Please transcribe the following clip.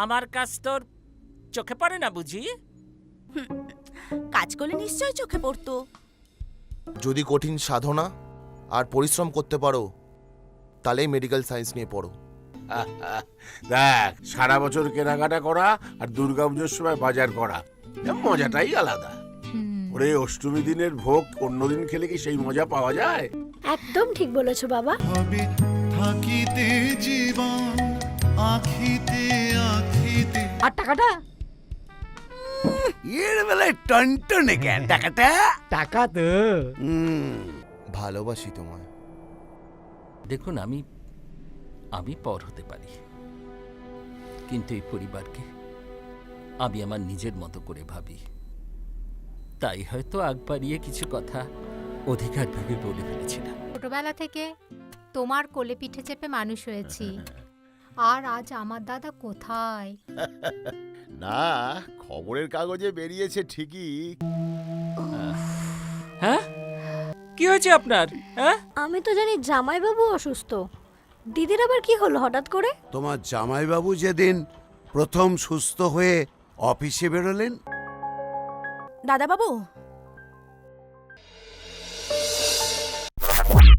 আমার কাজ তোর চোখে পড়ে না বুঝি? কাজ করলে নিশ্চয়ই চোখে পড়তো। যদি কঠিন সাধনা আর পরিশ্রম করতে পারো তাহলেই মেডিকেল সায়েন্স নিয়ে পড়ো। দেখ, সারা বছর কেনাকাটা করা আর দুর্গাপুজোর সময় বাজার করা, এর মজাটাই আলাদা। ওরে অষ্টমী দিনের ভোগ অন্যদিন খেলে কি সেই মজা পাওয়া যায়? একদম ঠিক বলেছো বাবা। হবে থাকিতে জীবন আখিতে আখিতে। আর টাকাটা? এর বেলায় টনটনে কেন টাকাটা? টাকা তো ভালোবাসি তোমায়। দেখুন, আমি পর হতে পারি, কিন্তু এই পরিবারকে আমি আমার নিজের মতো করে ভাবি। তাই হয়তো আগ বাড়িয়ে কিছু কথা অধিকার ভেবে বলে ফেলেছিলাম। ছোটবেলা থেকে তোমার কোলে পিঠে চেপে মানুষ হয়েছি, আর আজ আমার দাদা কোথায়? না, খবরের কাগজে বেরিয়েছে ঠিকই। হ্যাঁ, কি হয়েছে আপনার? হ্যাঁ, আমি তো জানি জামাইবাবু অসুস্থ। দিদির আবার কি হলো হঠাৎ করে? তোমার জামাইবাবু যেদিন প্রথম সুস্থ হয়ে অফিসে বেরোলেন, দাদাবাবু,